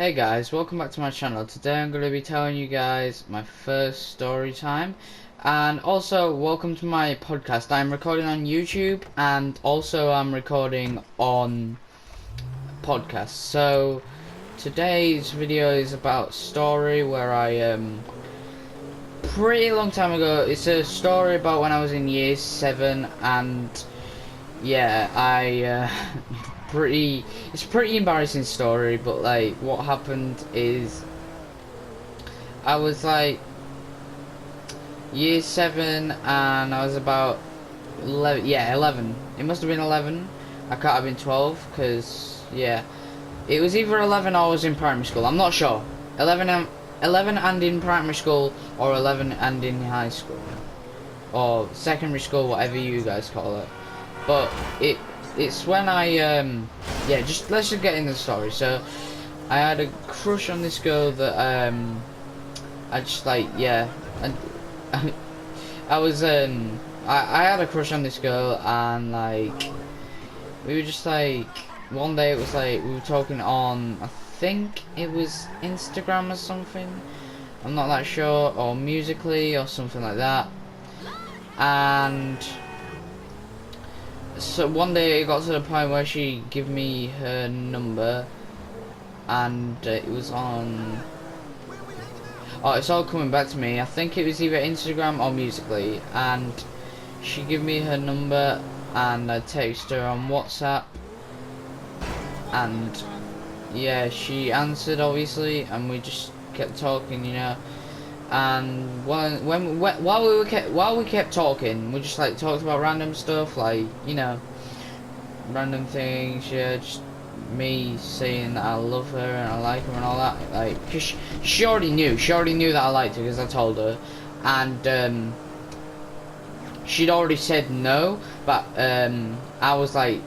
Hey guys, welcome back to my channel. Today I'm going to be telling you guys my first story time, and also welcome to my podcast. I'm recording on YouTube and also I'm recording on podcast. So today's video is about story where I pretty long time ago. It's a story about when I was in year 7, and yeah, it's a pretty embarrassing story, but like what happened is I was like year 7 and I was about 11, yeah, 11. It must have been 11. I can't have been 12 because yeah, it was either 11 or I was in primary school. I'm not sure. 11 and in primary school, or 11 and in high school, or secondary school, whatever you guys call it. But it's when I yeah, let's just get into the story. So I had a crush on this girl that I just like, yeah, and I was I had a crush on this girl, and like we were just like, one day it was like we were talking on, I think it was Instagram or something, I'm not that sure, or Musically or something like that. And so one day it got to the point where she gave me her number, and it was on, oh, it's all coming back to me. I think it was either Instagram or Musically, and she gave me her number, and I texted her on WhatsApp, and yeah, she answered obviously, and we just kept talking, you know. And while we kept talking, we just like talked about random stuff, like, you know, random things. Yeah, just me saying that I love her and I like her and all that. Like, cause she already knew that I liked her because I told her, and she'd already said no, but I was like,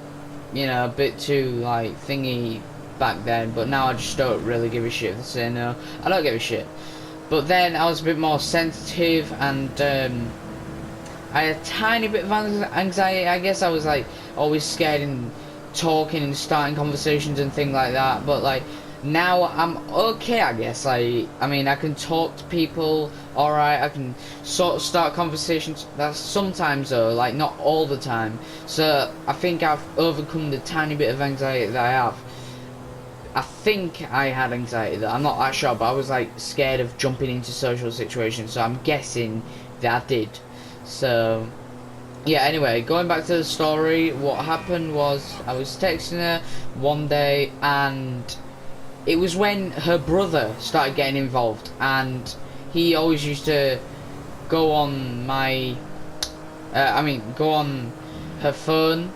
you know, a bit too like thingy back then. But now I just don't really give a shit if they say no. I don't give a shit. But then I was a bit more sensitive, and I had a tiny bit of anxiety. I guess I was like always scared in talking and starting conversations and things like that. But like now I'm okay, I guess. Like, I mean, I can talk to people, alright. I can sort of start conversations. That's sometimes though, like not all the time. So I think I've overcome the tiny bit of anxiety that I have. I think I had anxiety though, I'm not that sure, but I was like scared of jumping into social situations, so I'm guessing that I did. So yeah, anyway, going back to the story, what happened was I was texting her one day, and it was when her brother started getting involved, and he always used to go on my go on her phone,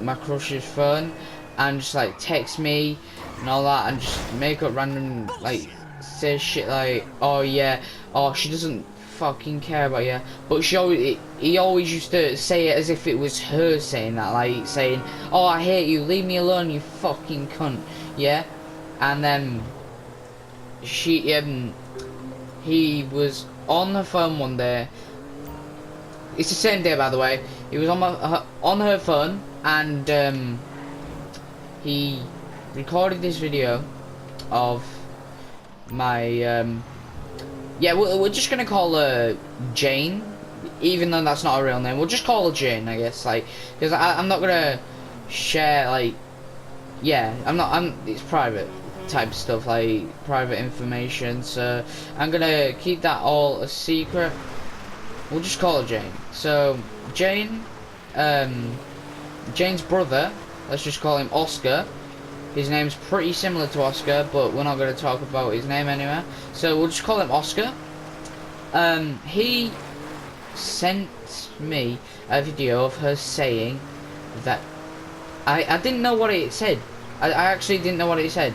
my crush's phone, and just like text me and all that, and just make up random, like, say shit like, oh yeah, oh she doesn't fucking care about you, but he always used to say it as if it was her saying that, like saying, oh I hate you, leave me alone you fucking cunt, yeah. And then he was on the phone one day. It's the same day, by the way. He was on her phone, and he recorded this video of my yeah, we're just gonna call her Jane, even though that's not a real name. We'll just call her Jane, I guess, like, because I'm not gonna share, like, yeah, it's private type stuff, like private information, so I'm gonna keep that all a secret. We'll just call her Jane. So Jane, Jane's brother, let's just call him Oscar. His name's pretty similar to Oscar, but we're not going to talk about his name anyway, so we'll just call him Oscar. He sent me a video of her saying that I didn't know what it said. I actually didn't know what it said.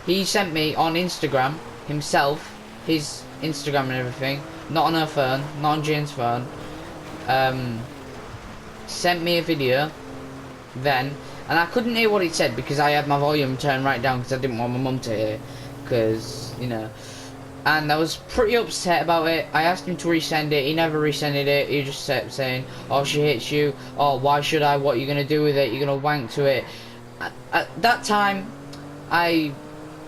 He sent me on Instagram himself, his Instagram and everything, not on her phone, not on Jane's phone. Sent me a video then, and I couldn't hear what it said because I had my volume turned right down because I didn't want my mum to hear, because, you know, and I was pretty upset about it. I asked him to resend it, he never resended it. He just kept saying, oh she hates you, oh why should I, what are you gonna do with it, you're gonna wank to it. At that time I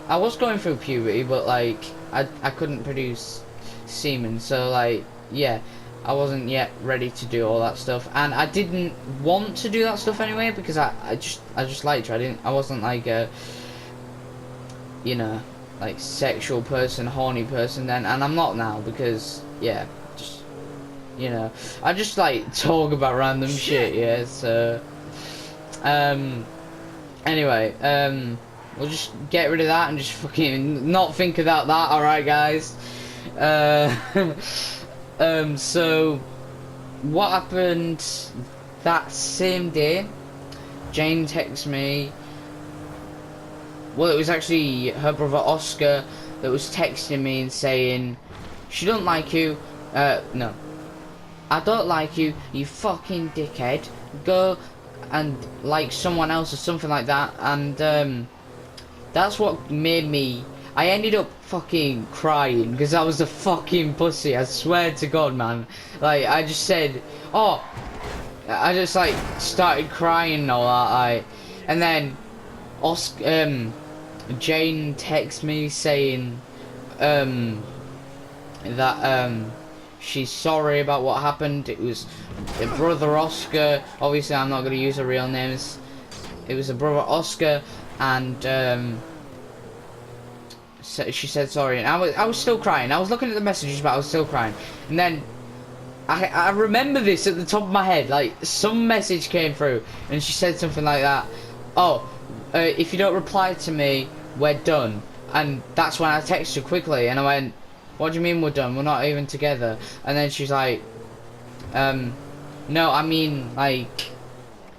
I was going through puberty, but like I couldn't produce semen, so like yeah, I wasn't yet ready to do all that stuff, and I didn't want to do that stuff anyway because I just liked her. I wasn't like a, you know, like sexual person, horny person then, and I'm not now because yeah, just, you know, I just like talk about random shit, yeah. So anyway, we'll just get rid of that and just fucking not think about that. All right, guys. So what happened that same day? Jane texted me. Well, it was actually her brother Oscar that was texting me and saying, "She don't like you." No, I don't like you. You fucking dickhead. Go and like someone else or something like that. And that's what made me. I ended up fucking crying because I was a fucking pussy. I swear to God, man. Like I just said, oh, I just like started crying and all that. And then Oscar, Jane texts me saying that she's sorry about what happened. It was a brother Oscar. Obviously, I'm not going to use her real names. It was a brother Oscar, and so she said sorry, and I was still crying. I was looking at the messages, but I was still crying. And then I remember this at the top of my head. Like some message came through, and she said something like that. Oh, if you don't reply to me, we're done. And that's when I texted her quickly, and I went, "What do you mean we're done? We're not even together." And then she's like, "No, I mean like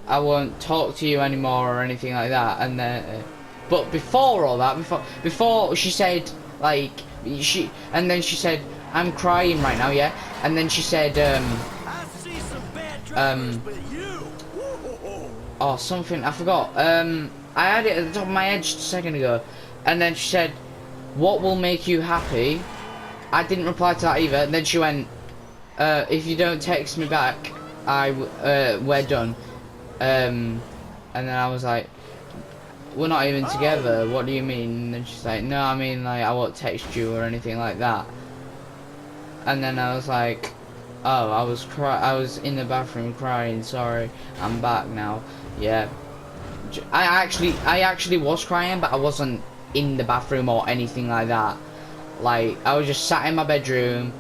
I won't talk to you anymore or anything like that." And then. But before all that, before she said like and then she said, "I'm crying right now, yeah." And then she said, I see some bad drivers, but you. oh something I forgot. I had it at the top of my head just a second ago, and then she said, "What will make you happy?" I didn't reply to that either. And then she went, "If you don't text me back, we're done." And then I was like, "We're not even together, what do you mean?" And then she's like, "No, I mean like I won't text you or anything like that." And then I was like, "Oh, I was in the bathroom crying, sorry, I'm back now." Yeah, I actually was crying, but I wasn't in the bathroom or anything like that. Like I was just sat in my bedroom,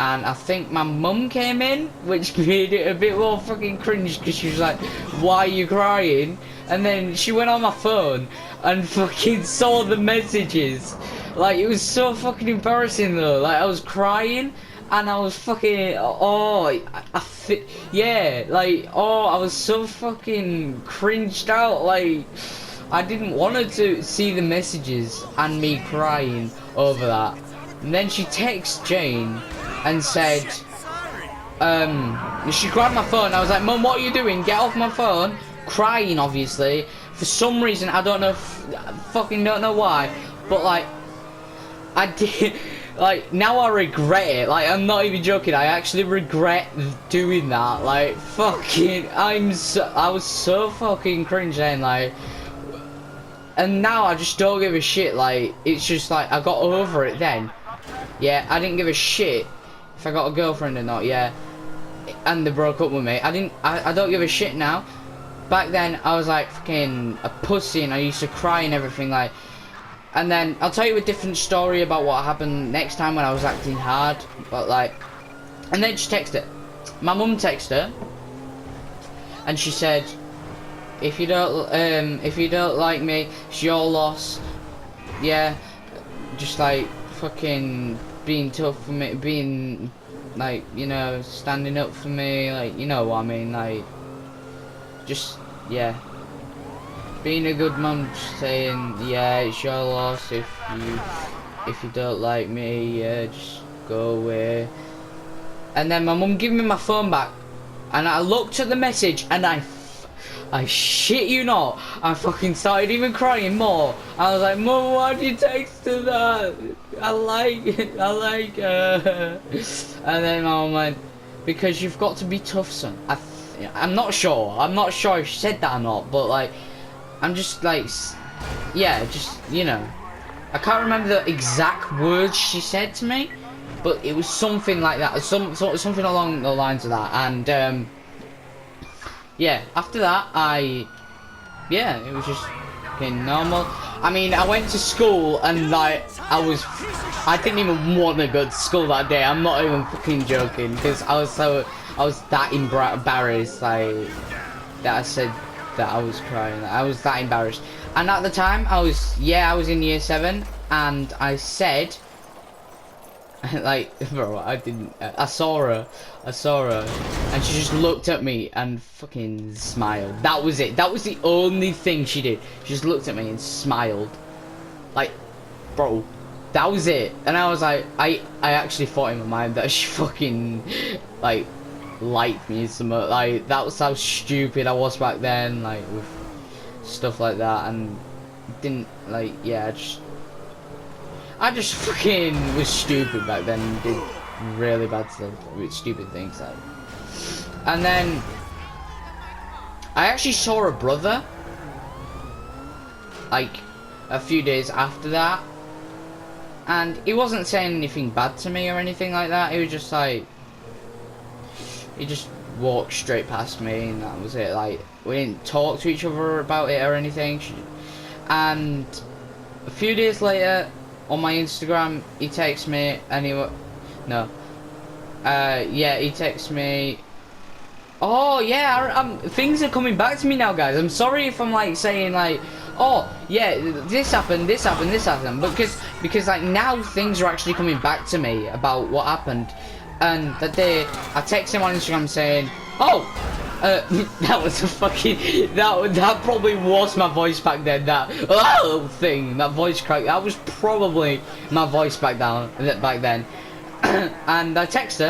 and I think my mum came in, which made it a bit more fucking cringe because she was like, "Why are you crying?" And then she went on my phone and fucking saw the messages. Like it was so fucking embarrassing though. Like I was crying and I was fucking yeah, like I was so fucking cringed out. Like I didn't want her to see the messages and me crying over that. And then she texted Jane and said, she grabbed my phone. I was like, "Mum, what are you doing? Get off my phone." Crying, obviously, for some reason. I don't know, fucking don't know why, but like I did. Like now I regret it. Like I'm not even joking, I actually regret doing that. Like fucking I was so fucking cringe then, like, and now I just don't give a shit. Like it's just like I got over it then. Yeah, I didn't give a shit if I got a girlfriend or not, yeah, and they broke up with me. I don't give a shit now. Back then, I was like fucking a pussy, and I used to cry and everything, like. And then I'll tell you a different story about what happened next time when I was acting hard. But like, and then she texted her. My mum texted her, and she said, if you don't like me, it's your loss. Yeah, just like fucking being tough for me, being like, you know, standing up for me, like, you know what I mean, like. Just, yeah, being a good mum, saying, yeah, it's your loss if you don't like me, yeah, just go away. And then my mum gave me my phone back, and I looked at the message, and I shit you not, I fucking started even crying more. I was like, "Mum, why did you text her that? I like her." And then my mum went, "Because you've got to be tough, son." I'm not sure if she said that or not, but like, I'm just like, yeah, just, you know, I can't remember the exact words she said to me, but it was something like that, something along the lines of that. And yeah, after that, yeah, it was just fucking normal. I mean, I went to school and like I didn't even want to go to school that day. I'm not even fucking joking, because I was that embarrassed, like, that I said that I was crying. I was that embarrassed. And at the time, I was in year 7, and I said, like, bro, I saw her, and she just looked at me and fucking smiled. That was it. That was the only thing she did. She just looked at me and smiled. Like, bro, that was it. And I was like, I actually thought in my mind that she fucking, like, liked me some, like, that was how stupid I was back then, like, with stuff like that. And didn't, like, yeah, I just fucking was stupid back then and did really bad stuff with stupid things, like. And then I actually saw a brother, like, a few days after that, and he wasn't saying anything bad to me or anything like that. He was just like, he just walked straight past me, and that was it. Like, we didn't talk to each other about it or anything. And a few days later, on my Instagram, he texts me, and he texts me. Oh yeah, things are coming back to me now, guys. I'm sorry if I'm like saying like, oh yeah, this happened, because like now things are actually coming back to me about what happened. And that day, I text him on Instagram saying, oh, that was a fucking, that probably was my voice back then, that thing, that voice crack, that was probably my voice back then. And I text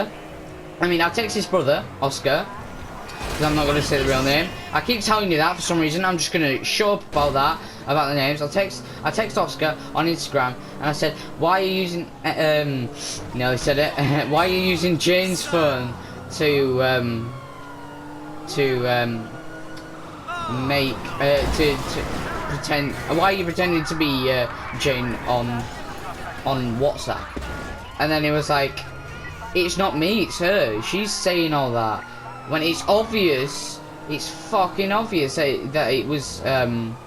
his brother, Oscar, because I'm not going to say the real name. I keep telling you that for some reason. I'm just going to shut up about the names. I text Oscar on Instagram, and I said, why are you using, no, he said it, why are you using Jane's phone to pretend, why are you pretending to be Jane on WhatsApp? And then he was like, it's not me, it's her, she's saying all that, when it's obvious, it's fucking obvious that it was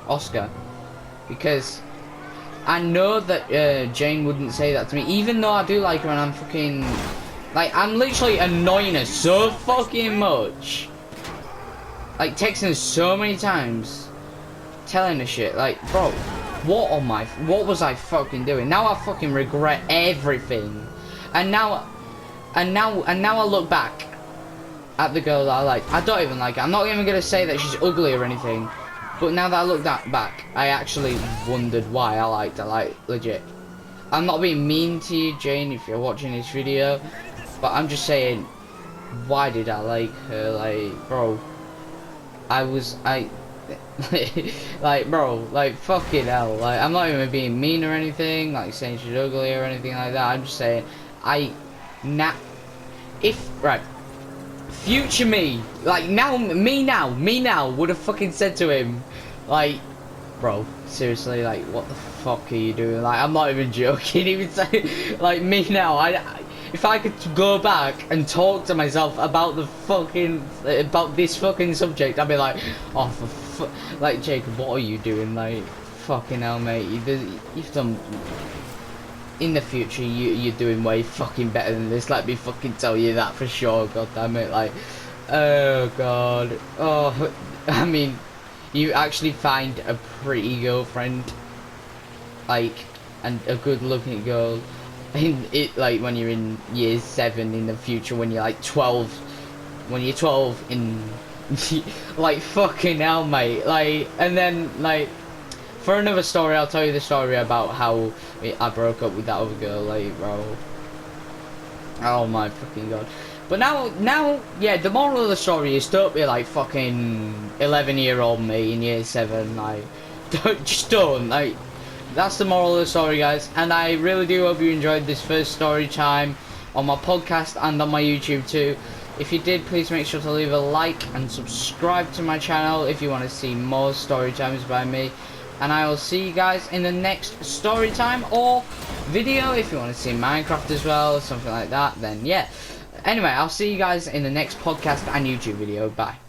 Oscar, because I know that Jane wouldn't say that to me, even though I do like her, and I'm fucking, like, I'm literally annoying her so fucking much, like texting her so many times, telling her shit, like, bro, what was I fucking doing? Now I fucking regret everything, and now I look back at the girl that I like. I don't even like her. I'm not even gonna say that she's ugly or anything, but now that I look back, I actually wondered why I liked her, like, legit. I'm not being mean to you, Jane, if you're watching this video, but I'm just saying, why did I like her? Like, bro, like, bro, like, fucking hell, like, I'm not even being mean or anything, like, saying she's ugly or anything like that. I'm just saying, future me, like, me now would have fucking said to him, like, bro, seriously, like, what the fuck are you doing? Like, I'm not even joking. He would say, like, me now, if I could go back and talk to myself about this fucking subject, I'd be like, oh, like, Jacob, what are you doing? Like, fucking hell, mate, you've done, in the future, you're doing way fucking better than this, let me fucking tell you that for sure, god damn it, like, oh god, oh, I mean, you actually find a pretty girlfriend, like, and a good looking girl, in it, like, when you're in year 7 in the future, when you're like 12, in, like, fucking hell, mate, like, and then, like, for another story, I'll tell you the story about how I broke up with that other girl, like, bro. Oh my fucking god. But now, yeah, the moral of the story is don't be like fucking 11-year-old me in year 7, like, don't, like, that's the moral of the story, guys. And I really do hope you enjoyed this first story time on my podcast and on my YouTube too. If you did, please make sure to leave a like and subscribe to my channel if you want to see more story times by me. and I will see you guys in the next story time or video. If you want to see Minecraft as well or something like that, then yeah. Anyway, I'll see you guys in the next podcast and YouTube video. Bye.